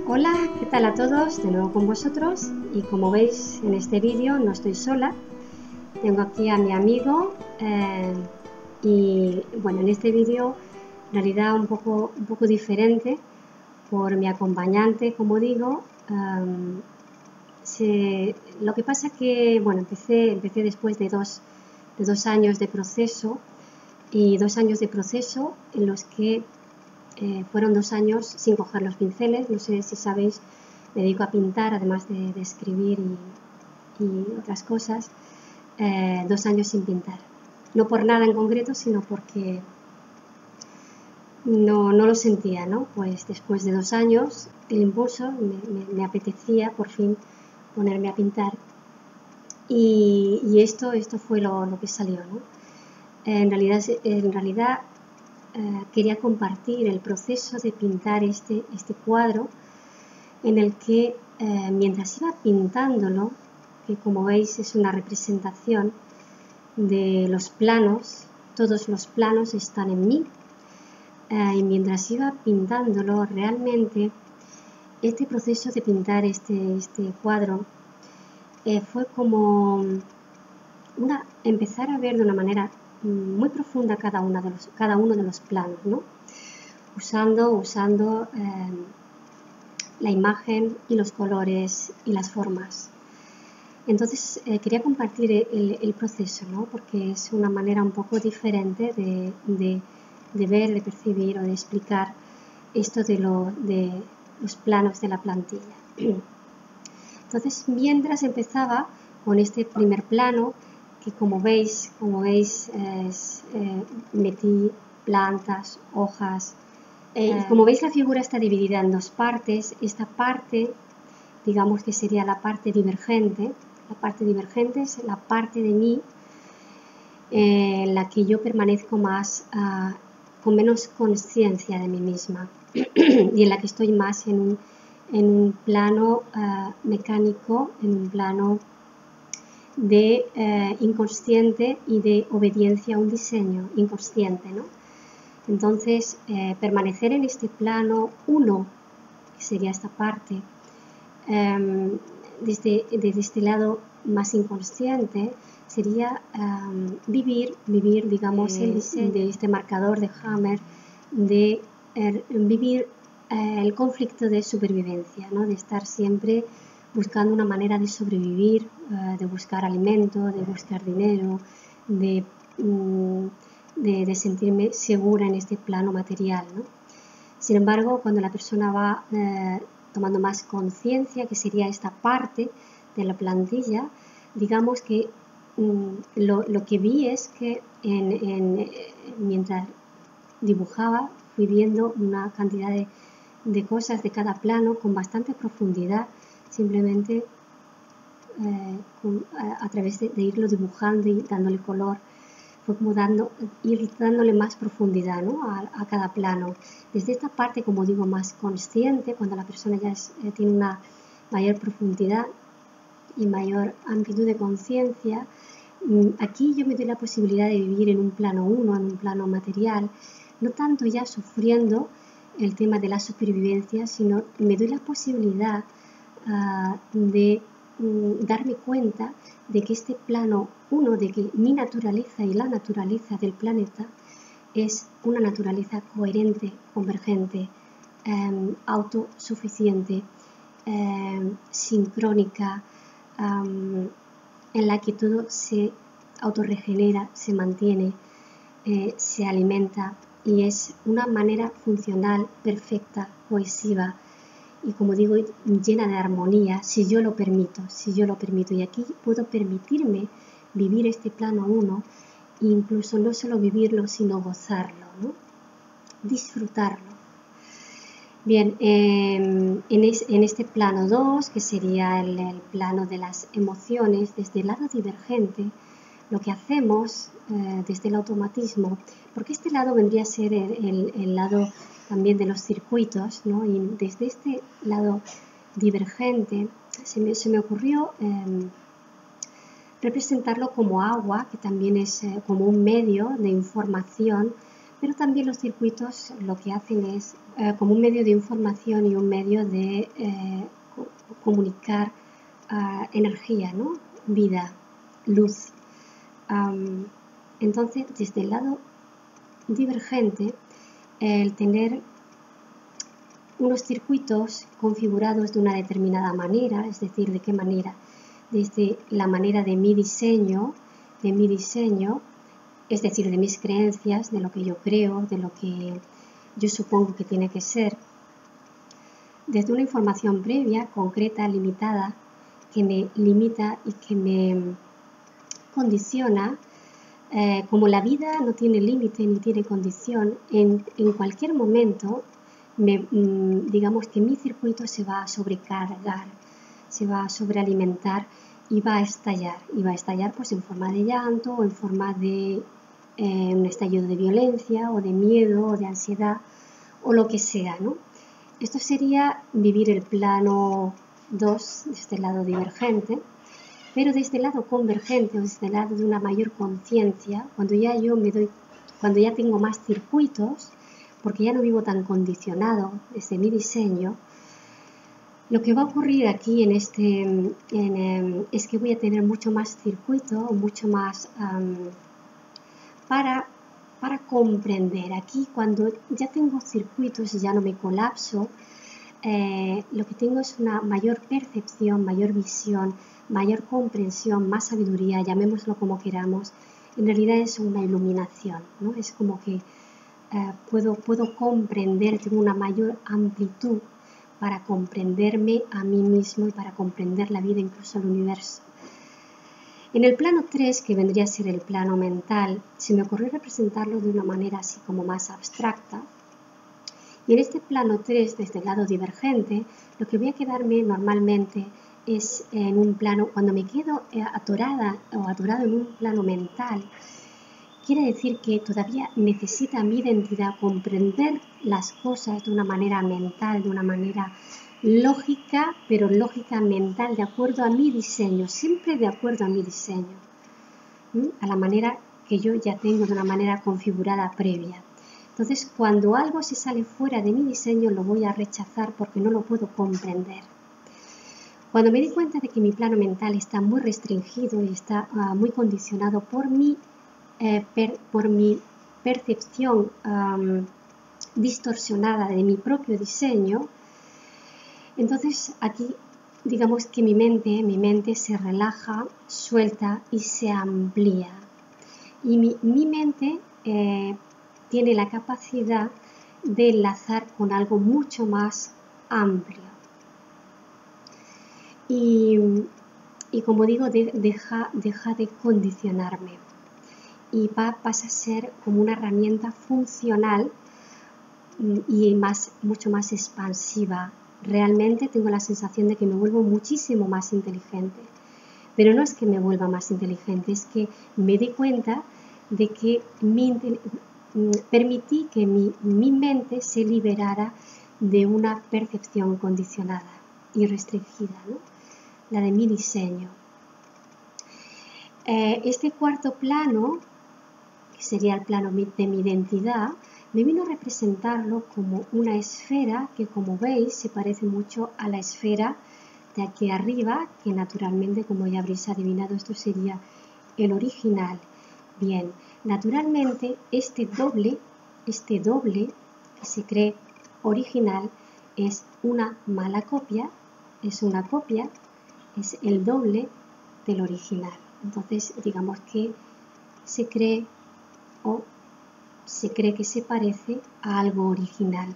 Hola, ¿qué tal a todos? De nuevo con vosotros, y como veis en este vídeo no estoy sola, tengo aquí a mi amigo y bueno, en este vídeo en realidad un poco diferente por mi acompañante, como digo. Lo que pasa que bueno, empecé después de dos años de proceso, y 2 años de proceso en los que fueron 2 años sin coger los pinceles. No sé si sabéis, me dedico a pintar, además de escribir y otras cosas. 2 años sin pintar. No por nada en concreto, sino porque no lo sentía, ¿no? Pues después de 2 años, el impulso, me apetecía por fin ponerme a pintar. Y esto fue lo que salió, ¿no? En realidad quería compartir el proceso de pintar este cuadro, en el que mientras iba pintándolo, que como veis es una representación de los planos, todos los planos están en mí, y mientras iba pintándolo, realmente este proceso de pintar este cuadro fue como empezar a ver de una manera muy profunda cada uno de los planos, ¿no? Usando la imagen y los colores y las formas. Entonces quería compartir el proceso, ¿no? Porque es una manera un poco diferente de ver, de percibir o de explicar esto de los planos de la plantilla. Entonces, mientras empezaba con este primer plano, que como veis metí plantas, hojas. Como veis, la figura está dividida en dos partes. Esta parte, digamos que sería la parte divergente. La parte divergente es la parte de mí en la que yo permanezco más con menos conciencia de mí misma y en la que estoy más en un plano mecánico, en un plano de inconsciente y de obediencia a un diseño inconsciente, ¿no? Entonces, permanecer en este plano 1, que sería esta parte, desde este lado más inconsciente, sería vivir, digamos, el diseño de este marcador de Hammer, de vivir el conflicto de supervivencia, ¿no? De estar siempre buscando una manera de sobrevivir, de buscar alimento, de buscar dinero, de sentirme segura en este plano material, ¿no? Sin embargo, cuando la persona va tomando más conciencia, que sería esta parte de la plantilla, digamos que lo que vi es que mientras dibujaba, fui viendo una cantidad de cosas de cada plano con bastante profundidad, simplemente a través de irlo dibujando y dándole color. Fue como ir dándole más profundidad, ¿no? a cada plano. Desde esta parte, como digo, más consciente, cuando la persona ya tiene una mayor profundidad y mayor amplitud de conciencia, aquí yo me doy la posibilidad de vivir en un plano 1, en un plano material, no tanto ya sufriendo el tema de la supervivencia, sino me doy la posibilidad de darme cuenta de que este plano 1, de que mi naturaleza y la naturaleza del planeta es una naturaleza coherente, convergente, autosuficiente, sincrónica, en la que todo se autorregenera, se mantiene, se alimenta, y es una manera funcional, perfecta, cohesiva y, como digo, llena de armonía, si yo lo permito. Y aquí puedo permitirme vivir este plano 1, e incluso no solo vivirlo, sino gozarlo, ¿no? Disfrutarlo. Bien, en este plano 2, que sería el plano de las emociones, desde el lado divergente, lo que hacemos desde el automatismo, porque este lado vendría a ser el lado también de los circuitos, ¿no? Y desde este lado divergente se me ocurrió representarlo como agua, que también es como un medio de información pero también los circuitos lo que hacen es como un medio de información y un medio de comunicar energía, ¿no? Vida, luz. Entonces, desde el lado divergente, el tener unos circuitos configurados de una determinada manera, es decir, ¿de qué manera? Desde la manera de mi diseño, es decir, de mis creencias, de lo que yo creo, de lo que yo supongo que tiene que ser, desde una información previa, concreta, limitada, que me limita y que me condiciona. Como la vida no tiene límite ni tiene condición, en cualquier momento, digamos que mi circuito se va a sobrecargar, se va a sobrealimentar y va a estallar. Y va a estallar pues en forma de llanto o en forma de un estallido de violencia o de miedo o de ansiedad o lo que sea, ¿no? Esto sería vivir el plano 2 desde el lado divergente. Pero desde el lado convergente o desde el lado de una mayor conciencia, cuando ya tengo más circuitos, porque ya no vivo tan condicionado desde mi diseño, lo que va a ocurrir aquí es que voy a tener mucho más circuito, mucho más para comprender. Aquí cuando ya tengo circuitos y ya no me colapso, lo que tengo es una mayor percepción, mayor visión, mayor comprensión, más sabiduría, llamémoslo como queramos. En realidad es una iluminación, ¿no? Es como que puedo comprender, tengo una mayor amplitud para comprenderme a mí mismo y para comprender la vida, incluso el universo. En el plano 3, que vendría a ser el plano mental, se me ocurrió representarlo de una manera así como más abstracta. Y en este plano 3, desde el lado divergente, lo que voy a quedarme normalmente es en un plano, cuando me quedo atorada o atorado en un plano mental, quiere decir que todavía necesita mi identidad comprender las cosas de una manera mental, de una manera lógica, pero lógica mental, de acuerdo a mi diseño, siempre de acuerdo a mi diseño, a la manera que yo ya tengo de una manera configurada previa. Entonces, cuando algo se sale fuera de mi diseño, lo voy a rechazar porque no lo puedo comprender. Cuando me di cuenta de que mi plano mental está muy restringido y está muy condicionado por mi percepción distorsionada de mi propio diseño, entonces aquí digamos que mi mente se relaja, suelta y se amplía. Y mi mente tiene la capacidad de enlazar con algo mucho más amplio. Y como digo, deja de condicionarme y pasa a ser como una herramienta funcional y mucho más expansiva. Realmente tengo la sensación de que me vuelvo muchísimo más inteligente. Pero no es que me vuelva más inteligente, es que me di cuenta de que permití que mi mente se liberara de una percepción condicionada y restringida, ¿no? La de mi diseño. Este cuarto plano, que sería el plano de mi identidad, me vino a representarlo como una esfera que, como veis, se parece mucho a la esfera de aquí arriba, que naturalmente, como ya habréis adivinado, esto sería el original. Bien, naturalmente este doble que se cree original es una mala copia, es una copia, es el doble del original. Entonces, digamos que se cree que se parece a algo original,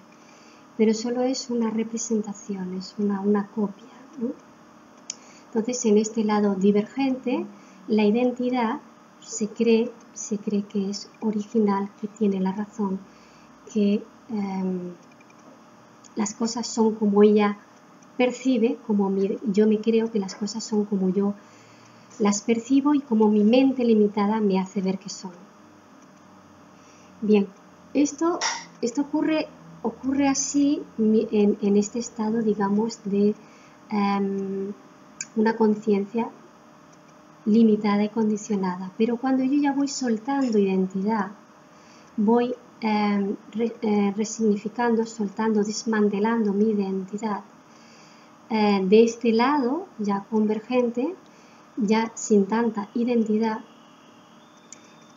pero solo es una representación, es una copia, ¿no? Entonces, en este lado divergente, la identidad se cree que es original, que tiene la razón, que las cosas son como ella percibe, yo me creo que las cosas son como yo las percibo y como mi mente limitada me hace ver que son. Bien, esto ocurre así en este estado, digamos, de una conciencia limitada y condicionada. Pero cuando yo ya voy soltando identidad, voy resignificando, soltando, desmantelando mi identidad. De este lado, ya convergente, ya sin tanta identidad,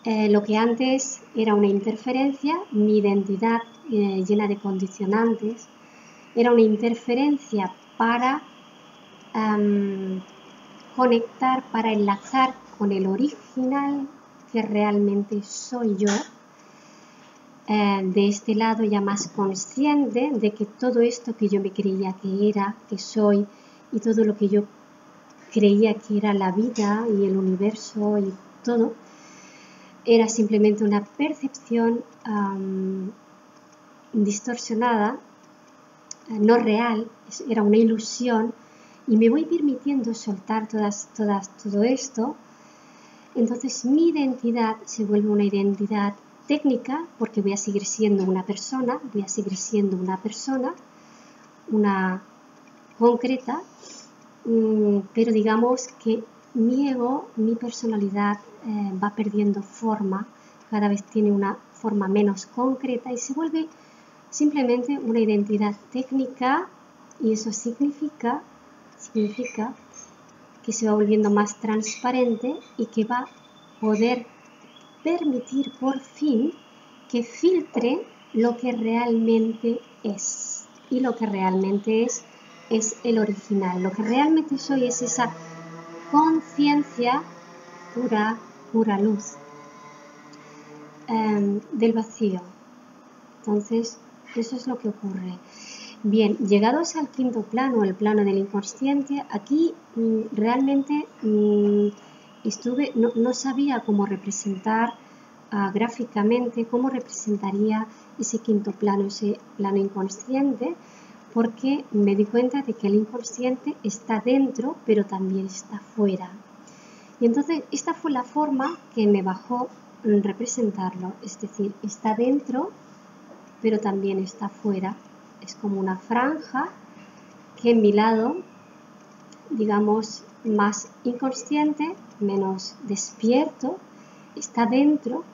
lo que antes era una interferencia, mi identidad llena de condicionantes, era una interferencia para conectar, para enlazar con el original que realmente soy yo. De este lado ya más consciente de que todo esto que yo me creía que era, que soy, y todo lo que yo creía que era la vida y el universo y todo, era simplemente una percepción distorsionada, no real, era una ilusión, y me voy permitiendo soltar todo esto. Entonces mi identidad se vuelve una identidad técnica, porque voy a seguir siendo una persona, una concreta, pero digamos que mi ego, mi personalidad va perdiendo forma, cada vez tiene una forma menos concreta y se vuelve simplemente una identidad técnica, y eso significa que se va volviendo más transparente y que va a poder permitir por fin que filtre lo que realmente es. Y lo que realmente es el original. Lo que realmente soy es esa conciencia pura luz del vacío. Entonces, eso es lo que ocurre. Bien, llegados al quinto plano, el plano del inconsciente, aquí realmente no sabía cómo representar gráficamente, cómo representaría ese quinto plano, ese plano inconsciente, porque me di cuenta de que el inconsciente está dentro, pero también está fuera. Y entonces esta fue la forma que me bajó representarlo, es decir, está dentro, pero también está fuera. Es como una franja que en mi lado, digamos, más inconsciente, menos despierto, está dentro.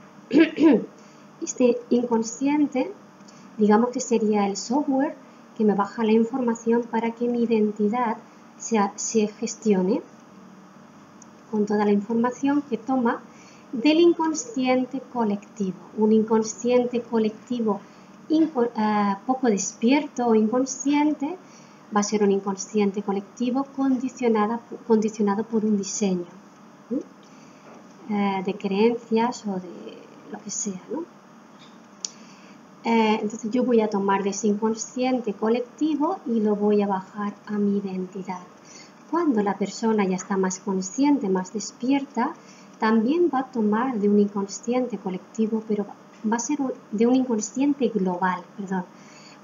Este inconsciente, digamos que sería el software que me baja la información para que mi identidad se gestione con toda la información que toma del inconsciente colectivo. Un inconsciente colectivo poco despierto o inconsciente va a ser un inconsciente colectivo condicionado por un diseño de creencias o de lo que sea, ¿no? Entonces yo voy a tomar de ese inconsciente colectivo y lo voy a bajar a mi identidad. Cuando la persona ya está más consciente, más despierta, también va a tomar de un inconsciente colectivo, pero va a ser de un inconsciente global,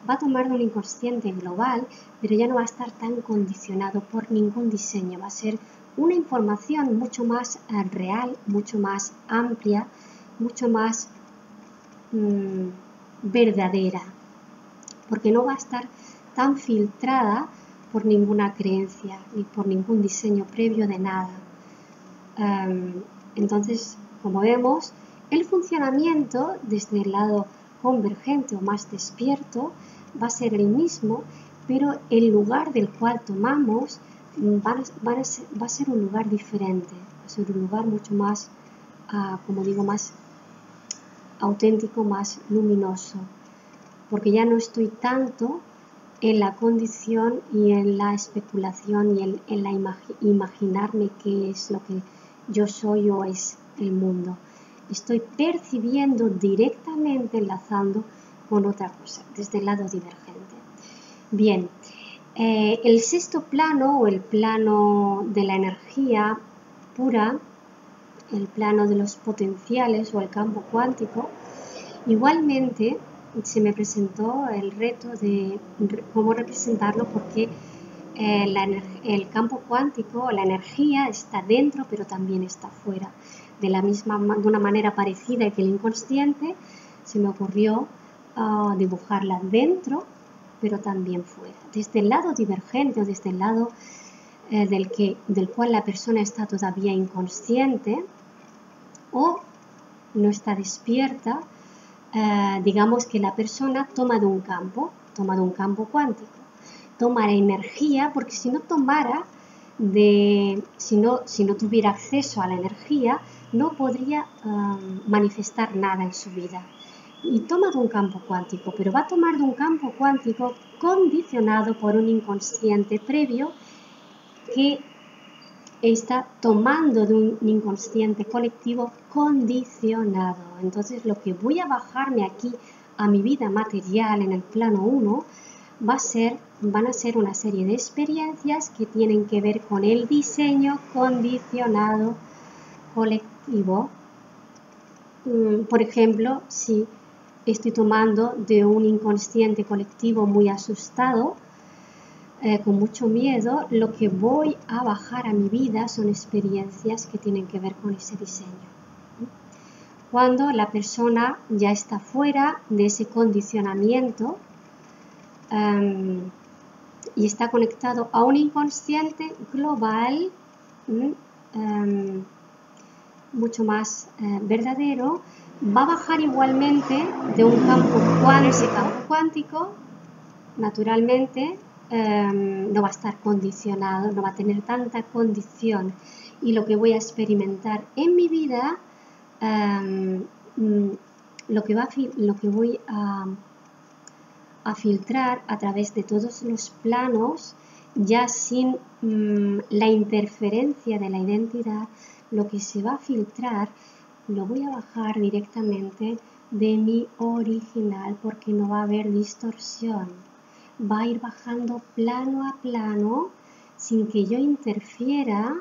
va a tomar de un inconsciente global, pero ya no va a estar tan condicionado por ningún diseño, va a ser una información mucho más real, mucho más amplia, mucho más verdadera, porque no va a estar tan filtrada por ninguna creencia ni por ningún diseño previo de nada. Entonces, como vemos, el funcionamiento desde el lado convergente o más despierto va a ser el mismo, pero el lugar del cual tomamos va a ser un lugar diferente, va a ser un lugar mucho más, como digo, más auténtico, más luminoso, porque ya no estoy tanto en la condición y en la especulación y en la imaginarme qué es lo que yo soy o es el mundo. Estoy percibiendo directamente, enlazando con otra cosa, desde el lado divergente. Bien, el sexto plano o el plano de la energía pura, el plano de los potenciales o el campo cuántico, igualmente se me presentó el reto de cómo representarlo, porque el campo cuántico, la energía está dentro pero también está fuera. De una manera parecida que el inconsciente, se me ocurrió dibujarla dentro pero también fuera. Desde el lado divergente o desde el lado del cual la persona está todavía inconsciente o no está despierta, digamos que la persona toma de un campo cuántico, toma la energía, porque si no tuviera acceso a la energía, no podría manifestar nada en su vida. Y toma de un campo cuántico, pero va a tomar de un campo cuántico condicionado por un inconsciente previo que está tomando de un inconsciente colectivo condicionado. Entonces, lo que voy a bajarme aquí a mi vida material en el plano 1 van a ser una serie de experiencias que tienen que ver con el diseño condicionado colectivo. Por ejemplo, si estoy tomando de un inconsciente colectivo muy asustado, con mucho miedo, lo que voy a bajar a mi vida son experiencias que tienen que ver con ese diseño. Cuando la persona ya está fuera de ese condicionamiento y está conectado a un inconsciente global mucho más verdadero, va a bajar igualmente de un campo cuántico, naturalmente. No va a estar condicionado, no va a tener tanta condición, y lo que voy a experimentar en mi vida, lo que voy a filtrar a través de todos los planos, ya sin la interferencia de la identidad, lo que se va a filtrar lo voy a bajar directamente de mi original, porque no va a haber distorsión. Va a ir bajando plano a plano sin que yo interfiera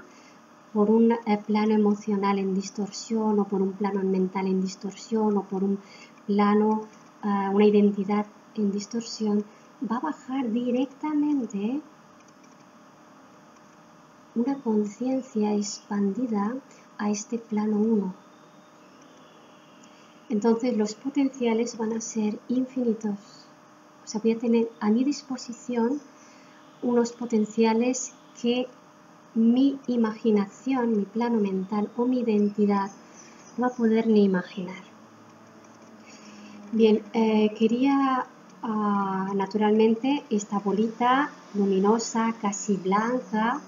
por un plano emocional en distorsión, o por un plano mental en distorsión, o por un plano, una identidad en distorsión. Va a bajar directamente una conciencia expandida a este plano 1. Entonces los potenciales van a ser infinitos. O sea, voy a tener a mi disposición unos potenciales que mi imaginación, mi plano mental o mi identidad no va a poder ni imaginar. Bien, quería naturalmente esta bolita luminosa, casi blanca.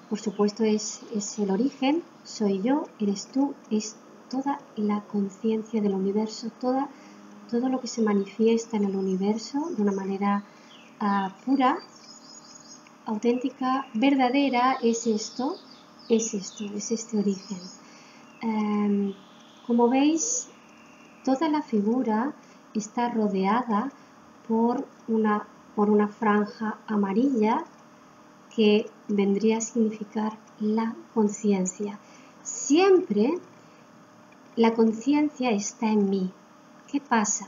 Por supuesto es el origen, soy yo, eres tú, es toda la conciencia del universo, todo lo que se manifiesta en el universo de una manera pura, auténtica, verdadera, es este origen. Como veis, toda la figura está rodeada por una franja amarilla que vendría a significar la conciencia. Siempre la conciencia está en mí. ¿Qué pasa?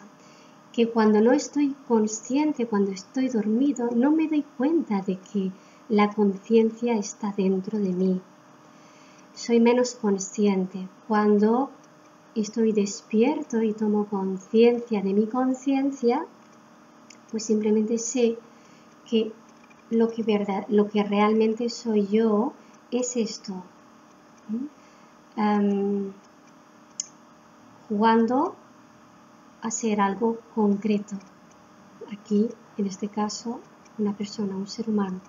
Que cuando no estoy consciente, cuando estoy dormido, no me doy cuenta de que la conciencia está dentro de mí. Soy menos consciente. Cuando estoy despierto y tomo conciencia de mi conciencia, pues simplemente sé que lo que realmente soy yo es esto. Jugando a ser algo concreto. Aquí, en este caso, una persona, un ser humano.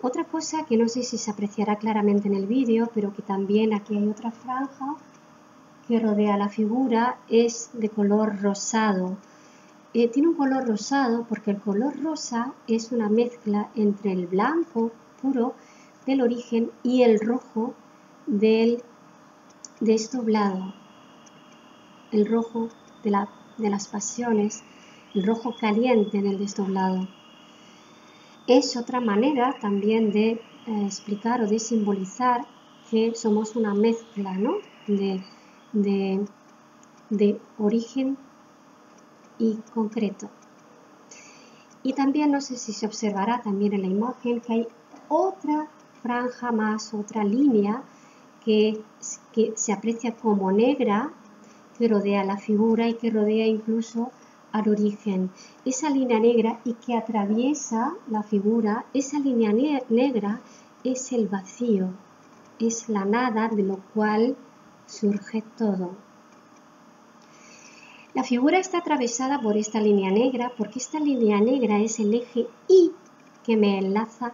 Otra cosa que no sé si se apreciará claramente en el vídeo, pero que también aquí hay otra franja que rodea la figura, es de color rosado. Tiene un color rosado porque el color rosa es una mezcla entre el blanco puro del origen y el rojo de este doblado, el rojo de las pasiones, el rojo caliente del desdoblado. Es otra manera también de explicar o de simbolizar que somos una mezcla, ¿no? de origen y concreto. Y también, no sé si se observará también en la imagen, que hay otra franja más, otra línea que se aprecia como negra, que rodea la figura y que rodea incluso al origen. Esa línea negra y que atraviesa la figura, esa línea negra es el vacío, es la nada de lo cual surge todo. La figura está atravesada por esta línea negra porque esta línea negra es el eje Y que me enlaza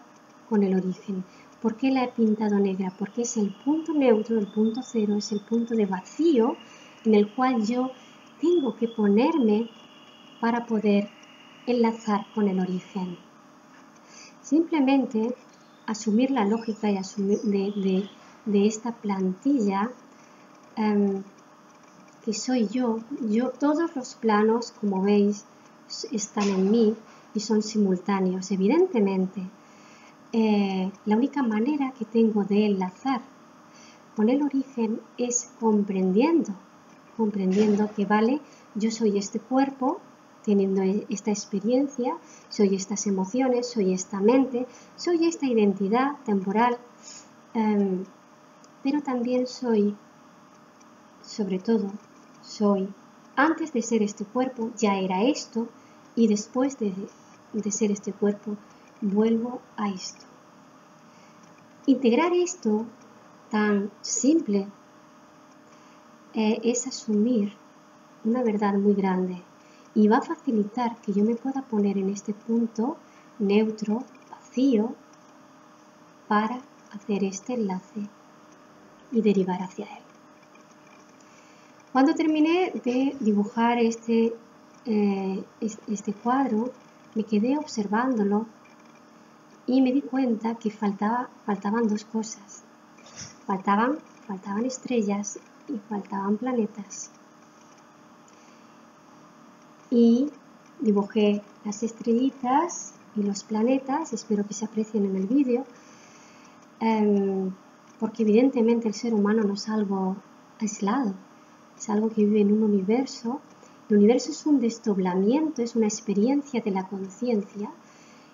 con el origen. ¿Por qué la he pintado negra? Porque es el punto neutro, el punto cero, es el punto de vacío en el cual yo tengo que ponerme para poder enlazar con el origen. Simplemente asumir la lógica y asumir de esta plantilla que soy yo, todos los planos, como veis, están en mí y son simultáneos. Evidentemente, la única manera que tengo de enlazar con el origen es comprendiendo que, vale, yo soy este cuerpo, teniendo esta experiencia, soy estas emociones, soy esta mente, soy esta identidad temporal, pero también soy, sobre todo, soy, antes de ser este cuerpo, ya era esto, y después de ser este cuerpo, vuelvo a esto. Integrar esto tan simple es asumir una verdad muy grande y va a facilitar que yo me pueda poner en este punto neutro, vacío, para hacer este enlace y derivar hacia él. Cuando terminé de dibujar este cuadro, me quedé observándolo y me di cuenta que faltaban dos cosas. Faltaban estrellas y faltaban planetas. Y dibujé las estrellitas y los planetas, espero que se aprecien en el vídeo, porque evidentemente el ser humano no es algo aislado, es algo que vive en un universo. El universo es un desdoblamiento, es una experiencia de la conciencia,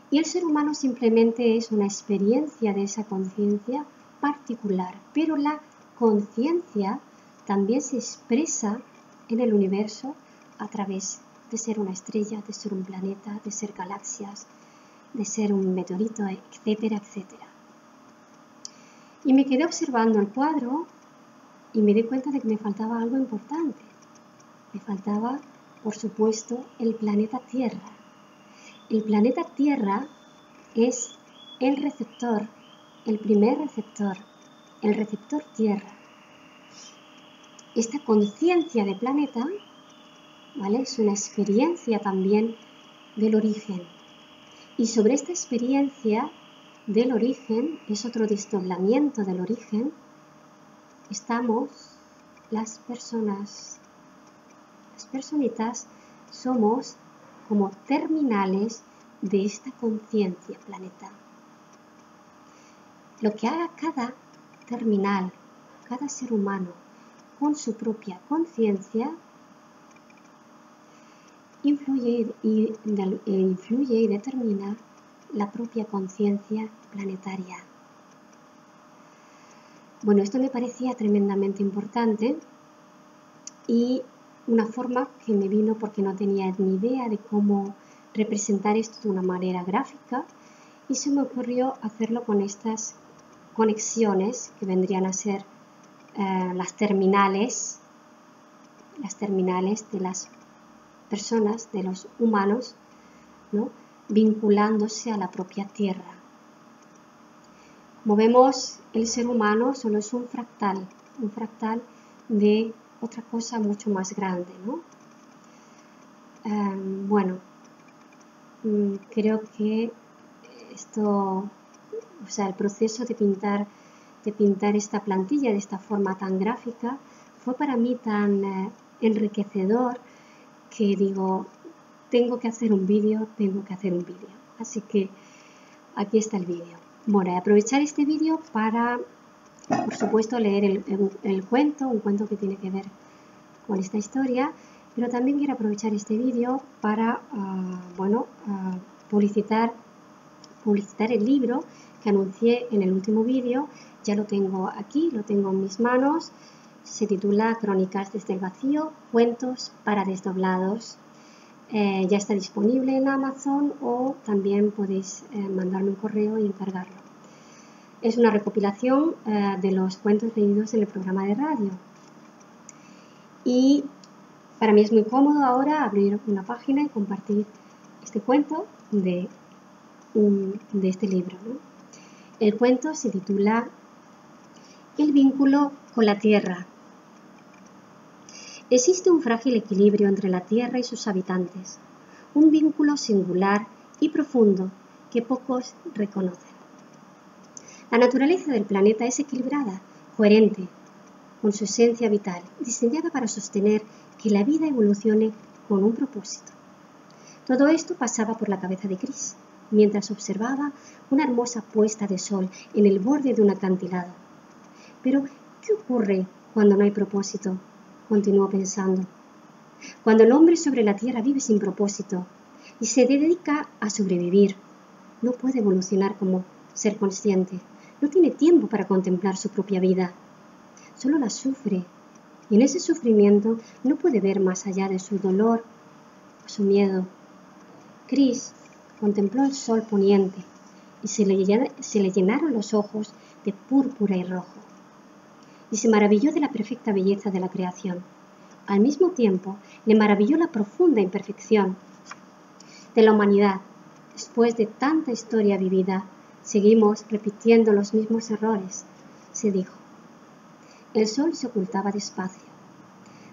y el ser humano simplemente es una experiencia de esa conciencia particular, pero la conciencia también se expresa en el universo a través de ser una estrella, de ser un planeta, de ser galaxias, de ser un meteorito, etcétera, etcétera. Y me quedé observando el cuadro y me di cuenta de que me faltaba algo importante. Me faltaba, por supuesto, el planeta Tierra. El planeta Tierra es el receptor, el primer receptor, el receptor Tierra. Esta conciencia de planeta, ¿vale?, es una experiencia también del origen. Y sobre esta experiencia del origen, es otro desdoblamiento del origen, estamos las personas. Las personitas somos como terminales de esta conciencia planeta. Lo que haga cada terminal, cada ser humano, con su propia conciencia, influye y determina la propia conciencia planetaria. Bueno, esto me parecía tremendamente importante y una forma que me vino porque no tenía ni idea de cómo representar esto de una manera gráfica, y se me ocurrió hacerlo con estas conexiones que vendrían a ser las terminales de las personas, de los humanos, ¿no?, vinculándose a la propia Tierra. Como vemos, el ser humano solo es un fractal de otra cosa mucho más grande, ¿no? Bueno, creo que esto, o sea, el proceso de pintar esta plantilla de esta forma tan gráfica fue para mí tan enriquecedor que digo, tengo que hacer un vídeo. Así que aquí está el vídeo. Bueno, aprovechar este vídeo para, por supuesto, leer el cuento, un cuento que tiene que ver con esta historia, pero también quiero aprovechar este vídeo para, publicitar el libro que anuncié en el último vídeo. Ya lo tengo aquí, lo tengo en mis manos. Se titula Crónicas desde el vacío, cuentos para desdoblados. Ya está disponible en Amazon, o también podéis mandarme un correo y encargarlo. Es una recopilación de los cuentos leídos en el programa de radio. Y Para mí es muy cómodo ahora abrir una página y compartir este cuento de este libro, ¿no? El cuento se titula El vínculo con la tierra. Existe un frágil equilibrio entre la tierra y sus habitantes, un vínculo singular y profundo que pocos reconocen. La naturaleza del planeta es equilibrada, coherente, con su esencia vital, diseñada para sostener que la vida evolucione con un propósito. Todo esto pasaba por la cabeza de Chris, mientras observaba una hermosa puesta de sol en el borde de un acantilado. Pero, ¿qué ocurre cuando no hay propósito?, continuó pensando. Cuando el hombre sobre la tierra vive sin propósito y se dedica a sobrevivir, no puede evolucionar como ser consciente, no tiene tiempo para contemplar su propia vida, solo la sufre, y en ese sufrimiento no puede ver más allá de su dolor o su miedo. Chris contempló el sol poniente y se le llenaron los ojos de púrpura y rojo, y se maravilló de la perfecta belleza de la creación. Al mismo tiempo, le maravilló la profunda imperfección de la humanidad. Después de tanta historia vivida, seguimos repitiendo los mismos errores, se dijo. El sol se ocultaba despacio,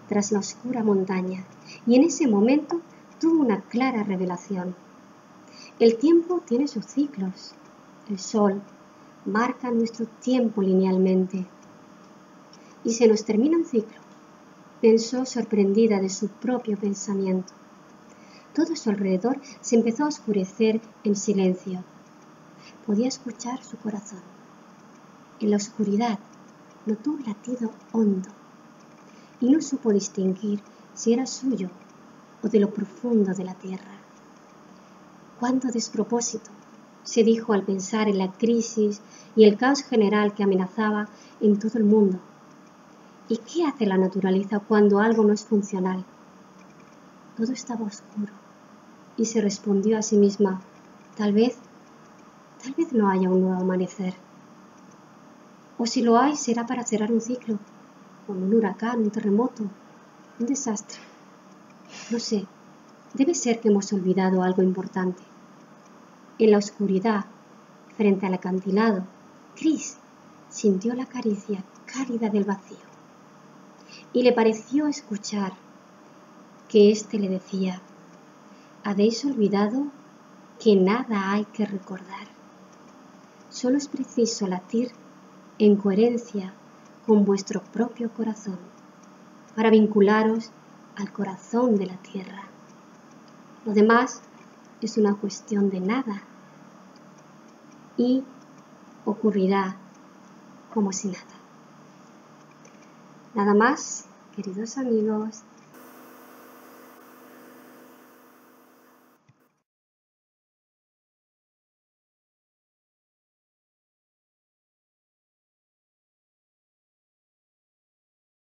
tras la oscura montaña, y en ese momento tuvo una clara revelación. El tiempo tiene sus ciclos. El sol marca nuestro tiempo linealmente. Y se nos termina un ciclo, pensó sorprendida de su propio pensamiento. Todo a su alrededor se empezó a oscurecer en silencio. Podía escuchar su corazón. En la oscuridad notó un latido hondo y no supo distinguir si era suyo o de lo profundo de la tierra. ¡Cuánto despropósito!, se dijo al pensar en la crisis y el caos general que amenazaba en todo el mundo. ¿Y qué hace la naturaleza cuando algo no es funcional? Todo estaba oscuro y se respondió a sí misma, tal vez no haya un nuevo amanecer. O si lo hay, será para cerrar un ciclo, como un huracán, un terremoto, un desastre. No sé, debe ser que hemos olvidado algo importante. En la oscuridad, frente al acantilado, Chris sintió la caricia cálida del vacío y le pareció escuchar que éste le decía: ¿habéis olvidado que nada hay que recordar? Solo es preciso latir en coherencia con vuestro propio corazón para vincularos al corazón de la tierra. Lo demás es una cuestión de nada y ocurrirá como si nada. Nada más, queridos amigos.